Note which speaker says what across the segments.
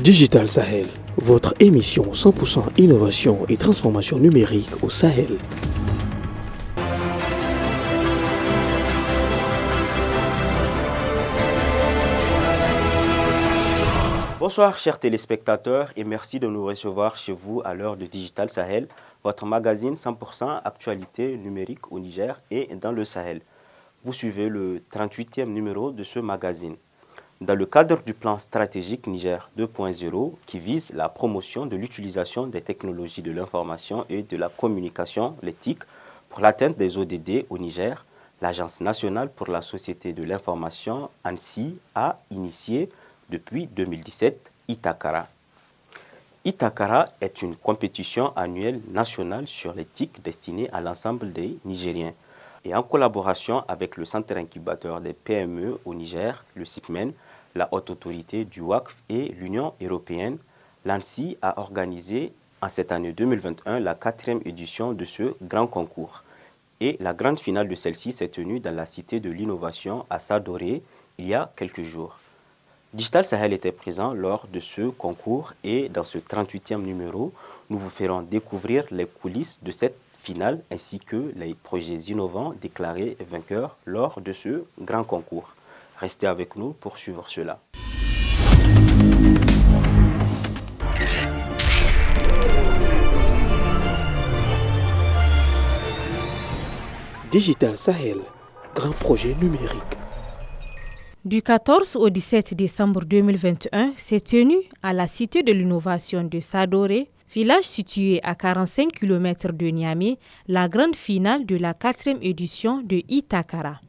Speaker 1: Digital Sahel, votre émission 100% innovation et transformation numérique au Sahel.
Speaker 2: Bonsoir chers téléspectateurs et merci de nous recevoir chez vous à l'heure de Digital Sahel, votre magazine 100% actualité numérique au Niger et dans le Sahel. Vous suivez le 38e numéro de ce magazine. Dans le cadre du plan stratégique Niger 2.0 qui vise la promotion de l'utilisation des technologies de l'information et de la communication, les TIC, pour l'atteinte des ODD au Niger, l'Agence nationale pour la société de l'information, ANSSI, a initié depuis 2017 Itakara. Itakara est une compétition annuelle nationale sur les TIC destinée à l'ensemble des Nigériens. Et en collaboration avec le Centre incubateur des PME au Niger, le CIPMEN, la Haute Autorité du WACF et l'Union européenne, l'ANSSI a organisé en cette année 2021 la 4e édition de ce grand concours. Et la grande finale de celle-ci s'est tenue dans la Cité de l'Innovation à Sadoré il y a quelques jours. Digital Sahel était présent lors de ce concours et dans ce 38e numéro, nous vous ferons découvrir les coulisses de cette finale ainsi que les projets innovants déclarés vainqueurs lors de ce grand concours. Restez avec nous pour suivre cela.
Speaker 1: Digital Sahel, grand projet numérique.
Speaker 3: Du 14 au 17 décembre 2021, s'est tenue à la Cité de l'Innovation de Sadoré, village situé à 45 km de Niamey, la grande finale de la 4e édition de Itakara.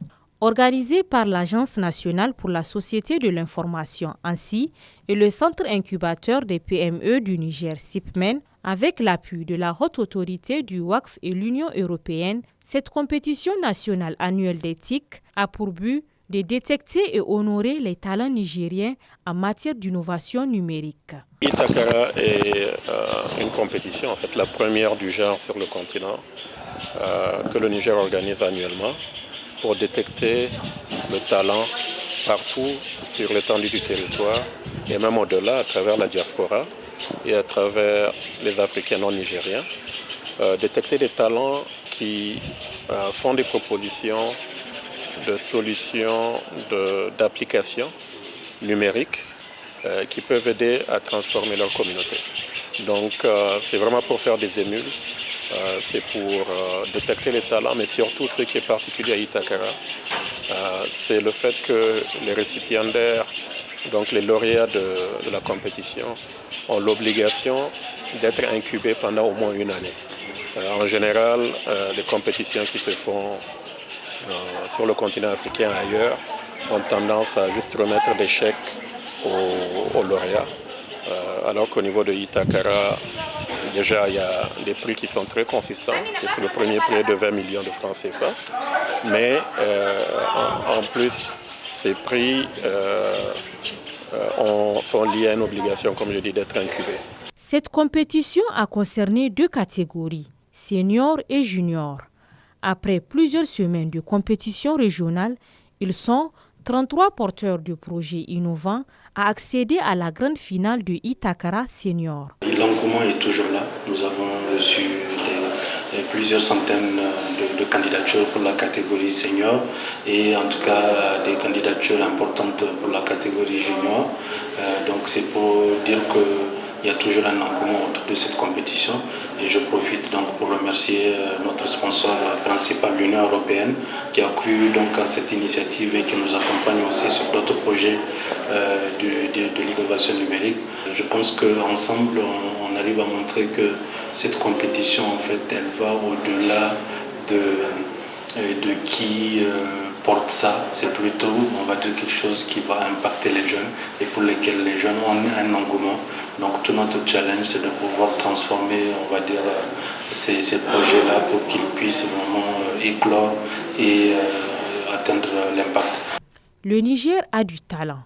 Speaker 3: Organisée par l'Agence nationale pour la société de l'information ANSSI et le Centre incubateur des PME du Niger CIPMEN, avec l'appui de la Haute Autorité du WACF et l'Union européenne, cette compétition nationale annuelle d'éthique a pour but de détecter et honorer les talents nigériens en matière d'innovation numérique.
Speaker 4: Itakara est une compétition, en fait la première du genre sur le continent que le Niger organise annuellement pour détecter le talent partout sur l'étendue du territoire et même au-delà à travers la diaspora et à travers les Africains non nigériens. Détecter des talents qui font des propositions de solutions, d'applications numériques qui peuvent aider à transformer leur communauté. Donc c'est vraiment pour faire des émules, c'est pour détecter les talents, mais surtout ce qui est particulier à Itakara, c'est le fait que les récipiendaires, donc les lauréats de la compétition, ont l'obligation d'être incubés pendant au moins une année. En général, les compétitions qui se font sur le continent africain et ailleurs ont tendance à juste remettre des chèques aux lauréats, alors qu'au niveau de Itakara, déjà il y a des prix qui sont très consistants, puisque le premier prix est de 20 millions de francs CFA, mais en plus ces prix sont liés à une obligation, comme je dis, d'être incubés.
Speaker 3: Cette compétition a concerné 2 catégories, seniors et juniors. Après plusieurs semaines de compétition régionale, ils sont 33 porteurs de projets innovants à accéder à la grande finale de Itakara Senior.
Speaker 5: L'engouement est toujours là. Nous avons reçu plusieurs centaines de candidatures pour la catégorie senior et en tout cas des candidatures importantes pour la catégorie junior. Donc c'est pour dire qu'il y a toujours un engouement autour de cette compétition et je profite donc pour remercier notre sponsor principal, l'Union européenne, qui a cru donc à cette initiative et qui nous accompagne aussi sur d'autres projets de l'innovation numérique. Je pense qu'ensemble, on arrive à montrer que cette compétition, en fait, elle va au-delà de qui porte ça. C'est plutôt, on va dire, quelque chose qui va impacter les jeunes et pour lesquels les jeunes ont un engouement. Donc tout notre challenge, c'est de pouvoir transformer, on va dire, ces projets-là pour qu'ils puissent vraiment éclore et atteindre l'impact.
Speaker 3: Le Niger a du talent.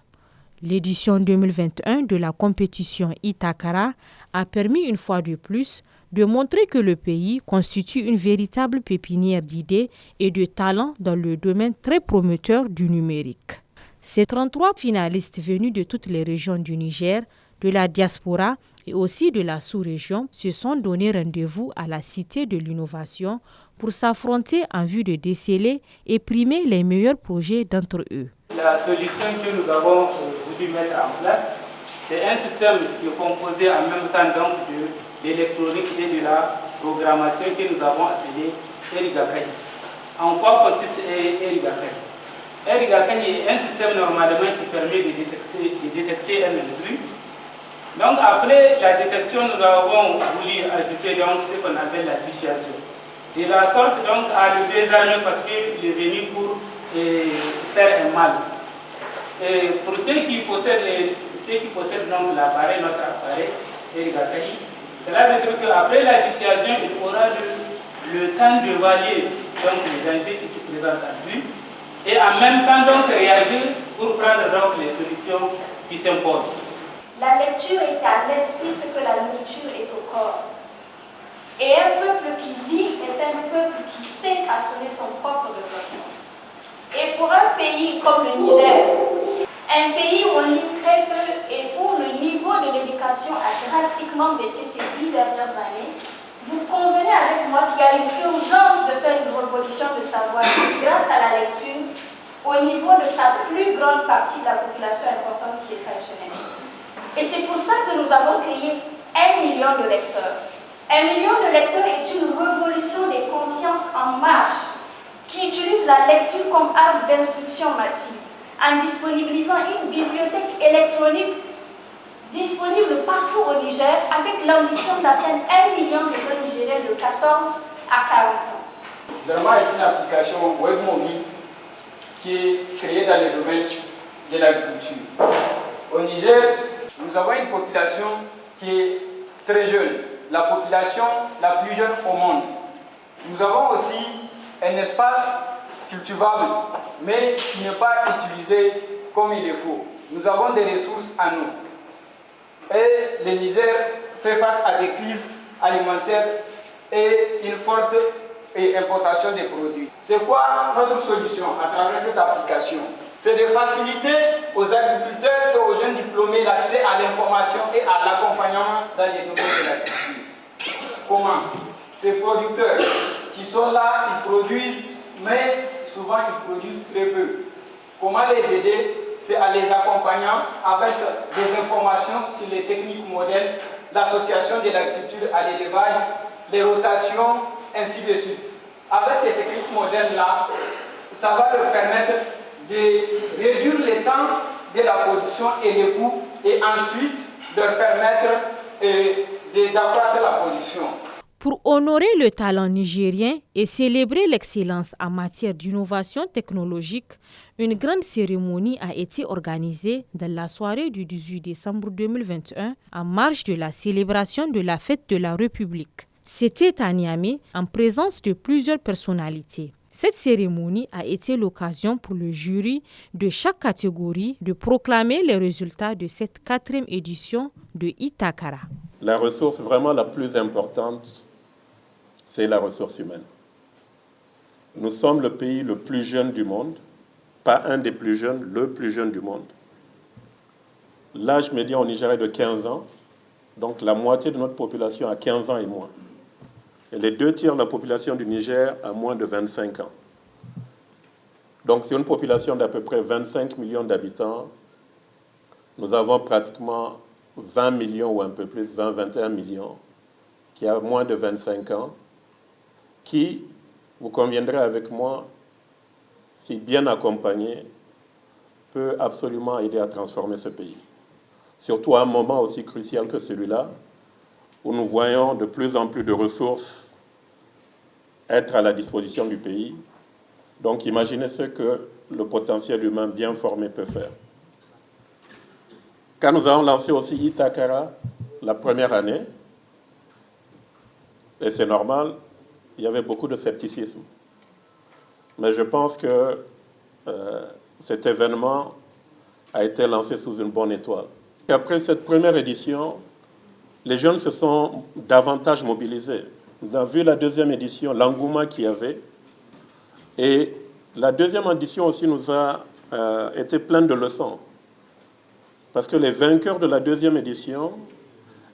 Speaker 3: L'édition 2021 de la compétition Itakara a permis une fois de plus de montrer que le pays constitue une véritable pépinière d'idées et de talents dans le domaine très prometteur du numérique. Ces 33 finalistes venus de toutes les régions du Niger de la diaspora et aussi de la sous-région se sont donné rendez-vous à la Cité de l'innovation pour s'affronter en vue de déceler et primer les meilleurs projets d'entre eux.
Speaker 6: La solution que nous avons voulu mettre en place, c'est un système qui est composé en même temps donc de l'électronique et de la programmation que nous avons appelé Erigakai. En quoi consiste Erigakai? Erigakai est un système normalement qui permet de détecter un intrus. Donc après la détection, nous avons voulu ajouter donc ce qu'on appelle la dissuasion. De la sorte donc à le désarmer parce qu'il est venu pour faire un mal. Et pour ceux qui possèdent donc l'appareil, notre appareil, Erigakai, cela veut dire qu'après la dissuasion, il aura le temps d'évaluer les dangers qui se présentent à lui et en même temps donc réagir pour prendre donc les solutions qui s'imposent.
Speaker 7: La lecture est à l'esprit ce que la nourriture est au corps. Et un peuple qui lit est un peuple qui sait assurer son propre développement. Et pour un pays comme le Niger, un pays où on lit très peu et où le niveau de l'éducation a drastiquement baissé ces 10 dernières années, vous convenez avec moi qu'il y a une urgence de faire une révolution de savoir grâce à la lecture au niveau de sa plus grande partie de la population importante qui est sa jeunesse. Et c'est pour ça que nous avons créé 1 million de lecteurs. 1 million de lecteurs est une révolution des consciences en marche qui utilise la lecture comme arme d'instruction massive en disponibilisant une bibliothèque électronique disponible partout au Niger avec l'ambition d'atteindre 1 million de jeunes Nigériens de 14 à 40 ans.
Speaker 6: Zerma est une application web mobile qui est créée dans le domaine de l'agriculture. Au Niger, nous avons une population qui est très jeune, la population la plus jeune au monde. Nous avons aussi un espace cultivable, mais qui n'est pas utilisé comme il le faut. Nous avons des ressources à nous. Et le Niger fait face à des crises alimentaires et une forte importation des produits. C'est quoi notre solution à travers cette application? C'est de faciliter aux agriculteurs et aux jeunes diplômés l'accès à l'information et à l'accompagnement dans les domaines de l'agriculture. Comment? Ces producteurs qui sont là, ils produisent, mais souvent ils produisent très peu. Comment les aider? C'est en les accompagnant avec des informations sur les techniques modèles, l'association de l'agriculture à l'élevage, les rotations, ainsi de suite. Avec ces techniques modèles-là, ça va leur permettre de réduire le temps de la production et les coûts et ensuite leur permettre d'accroître la production.
Speaker 3: Pour honorer le talent nigérien et célébrer l'excellence en matière d'innovation technologique, une grande cérémonie a été organisée dans la soirée du 18 décembre 2021 en marge de la célébration de la fête de la République. C'était à Niamey en présence de plusieurs personnalités. Cette cérémonie a été l'occasion pour le jury de chaque catégorie de proclamer les résultats de cette 4e édition de Itakara.
Speaker 4: La ressource vraiment la plus importante, c'est la ressource humaine. Nous sommes le pays le plus jeune du monde, pas un des plus jeunes, le plus jeune du monde. L'âge médian au Nigeria est de 15 ans, donc la moitié de notre population a 15 ans et moins. Et les 2 tiers de la population du Niger a moins de 25 ans. Donc sur une population d'à peu près 25 millions d'habitants, nous avons pratiquement 20 millions ou un peu plus, 20-21 millions, qui a moins de 25 ans, qui, vous conviendrez avec moi, si bien accompagné, peut absolument aider à transformer ce pays. Surtout à un moment aussi crucial que celui-là, où nous voyons de plus en plus de ressources être à la disposition du pays. Donc imaginez ce que le potentiel humain bien formé peut faire. Quand nous avons lancé aussi Itakara la première année, et c'est normal, il y avait beaucoup de scepticisme. Mais je pense que cet événement a été lancé sous une bonne étoile. Et après cette première édition, les jeunes se sont davantage mobilisés. Nous avons vu la 2e édition, l'engouement qu'il y avait. Et la 2e édition aussi nous a été pleine de leçons. parce que les vainqueurs de la deuxième édition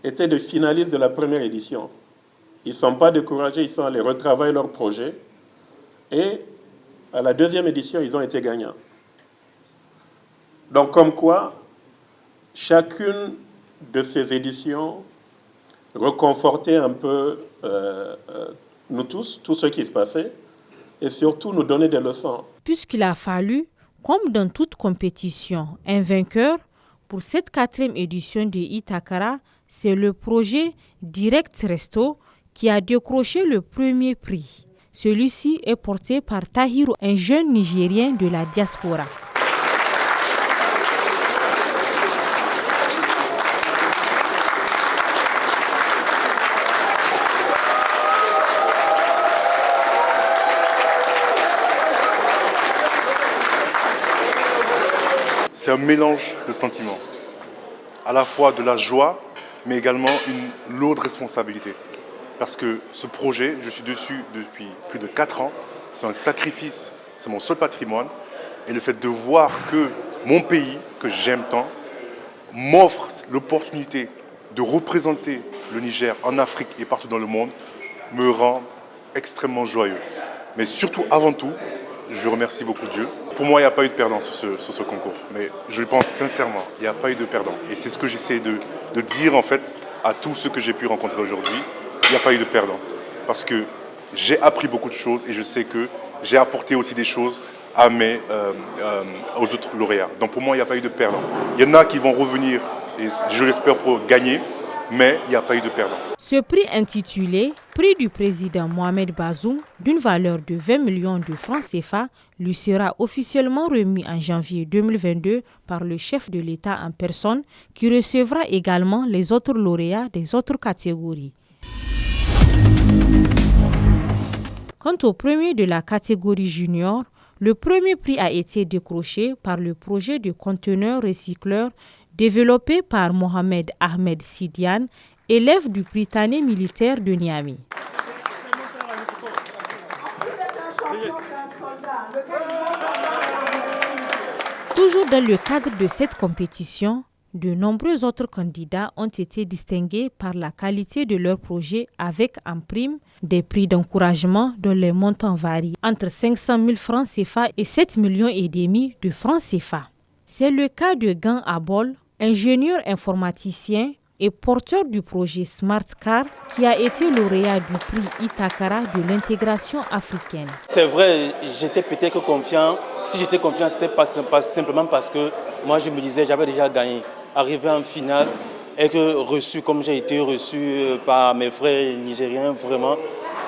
Speaker 4: étaient des finalistes de la première édition. Ils ne sont pas découragés, ils sont allés retravailler leur projet. Et à la deuxième édition, ils ont été gagnants. Donc, comme quoi, chacune de ces éditions reconfortait un peu nous tous ce qui se passait, et surtout nous donner des leçons.
Speaker 3: Puisqu'il a fallu, comme dans toute compétition, un vainqueur, pour cette 4e édition de Itakara, c'est le projet Direct Resto qui a décroché le premier prix. Celui-ci est porté par Tahiru, un jeune Nigérien de la diaspora.
Speaker 8: C'est un mélange de sentiments, à la fois de la joie, mais également une lourde responsabilité. Parce que ce projet, je suis dessus depuis plus de 4 ans, c'est un sacrifice, c'est mon seul patrimoine. Et le fait de voir que mon pays, que j'aime tant, m'offre l'opportunité de représenter le Niger en Afrique et partout dans le monde, me rend extrêmement joyeux. Mais surtout, avant tout, je remercie beaucoup Dieu. Pour moi, il n'y a pas eu de perdant sur ce concours. Mais je le pense sincèrement, il n'y a pas eu de perdant. Et c'est ce que j'essaie de dire en fait à tous ceux que j'ai pu rencontrer aujourd'hui. Il n'y a pas eu de perdant. Parce que j'ai appris beaucoup de choses et je sais que j'ai apporté aussi des choses aux autres lauréats. Donc pour moi, il n'y a pas eu de perdant. Il y en a qui vont revenir, et je l'espère, pour gagner, mais il n'y a pas eu de perdant.
Speaker 3: Ce prix intitulé « Prix du président Mohamed Bazoum » d'une valeur de 20 millions de francs CFA lui sera officiellement remis en janvier 2022 par le chef de l'État en personne qui recevra également les autres lauréats des autres catégories. Quant au premier de la catégorie junior, le premier prix a été décroché par le projet de conteneurs recycleurs développé par Mohamed Ahmed Sidiane, élève du Britannique militaire de Niamey. Toujours dans le cadre de cette compétition, de nombreux autres candidats ont été distingués par la qualité de leur projet avec en prime des prix d'encouragement dont les montants varient entre 500 000 francs CFA et 7,5 millions de francs CFA. C'est le cas de Gan Abol, ingénieur informaticien et porteur du projet Smart Car qui a été lauréat du prix Itakara de l'intégration africaine.
Speaker 9: C'est vrai, j'étais peut-être confiant. Si j'étais confiant, c'était pas simplement parce que moi je me disais j'avais déjà gagné. Arrivé en finale et que reçu comme j'ai été reçu par mes frères nigériens, vraiment,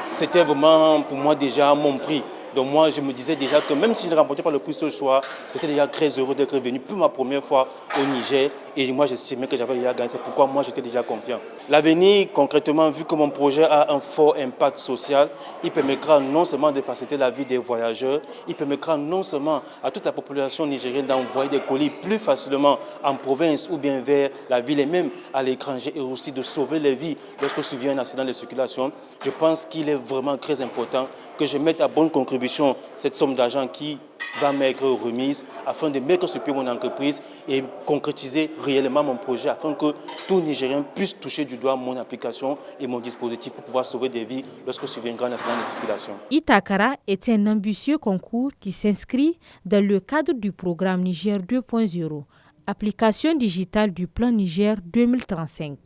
Speaker 9: c'était vraiment pour moi déjà mon prix. Donc moi, je me disais déjà que même si je ne remportais pas le prix ce soir, j'étais déjà très heureux d'être venu pour ma première fois au Niger. Et moi, j'estimais que j'avais déjà gagné. C'est pourquoi moi, j'étais déjà confiant. L'avenir, concrètement, vu que mon projet a un fort impact social, il permettra non seulement de faciliter la vie des voyageurs, il permettra non seulement à toute la population nigérienne d'envoyer des colis plus facilement en province ou bien vers la ville et même à l'étranger, et aussi de sauver les vies lorsque survient un accident de circulation. Je pense qu'il est vraiment très important que je mette à bonne contribution cette somme d'argent qui va m'être remise afin de mettre sur pied mon entreprise et concrétiser réellement mon projet afin que tout Nigérien puisse toucher du doigt mon application et mon dispositif pour pouvoir sauver des vies lorsque surviendra un accident de circulation.
Speaker 3: Itakara est un ambitieux concours qui s'inscrit dans le cadre du programme Niger 2.0, application digitale du plan Niger 2035.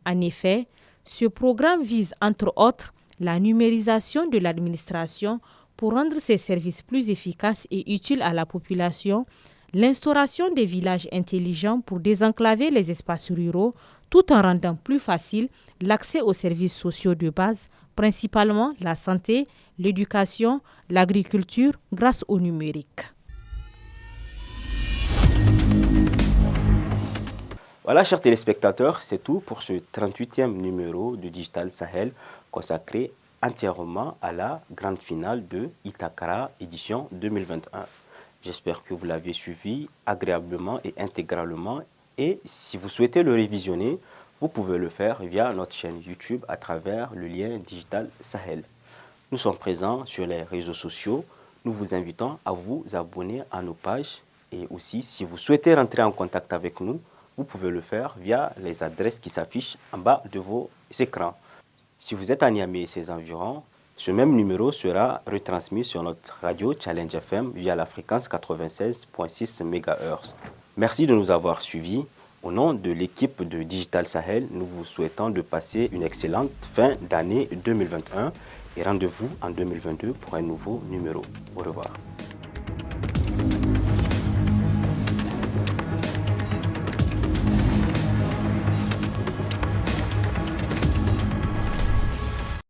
Speaker 3: En effet, ce programme vise entre autres la numérisation de l'administration pour rendre ces services plus efficaces et utiles à la population, l'instauration des villages intelligents pour désenclaver les espaces ruraux, tout en rendant plus facile l'accès aux services sociaux de base, principalement la santé, l'éducation, l'agriculture, grâce au numérique.
Speaker 2: Voilà, chers téléspectateurs, c'est tout pour ce 38e numéro de Digital Sahel consacré entièrement à la grande finale de Itakara édition 2021. J'espère que vous l'avez suivi agréablement et intégralement. Et si vous souhaitez le révisionner, vous pouvez le faire via notre chaîne YouTube à travers le lien Digital Sahel. Nous sommes présents sur les réseaux sociaux. Nous vous invitons à vous abonner à nos pages. Et aussi, si vous souhaitez rentrer en contact avec nous, vous pouvez le faire via les adresses qui s'affichent en bas de vos écrans. Si vous êtes à Niamey et ses environs, ce même numéro sera retransmis sur notre radio Challenge FM via la fréquence 96.6 MHz. Merci de nous avoir suivis. Au nom de l'équipe de Digital Sahel, nous vous souhaitons de passer une excellente fin d'année 2021 et rendez-vous en 2022 pour un nouveau numéro. Au revoir.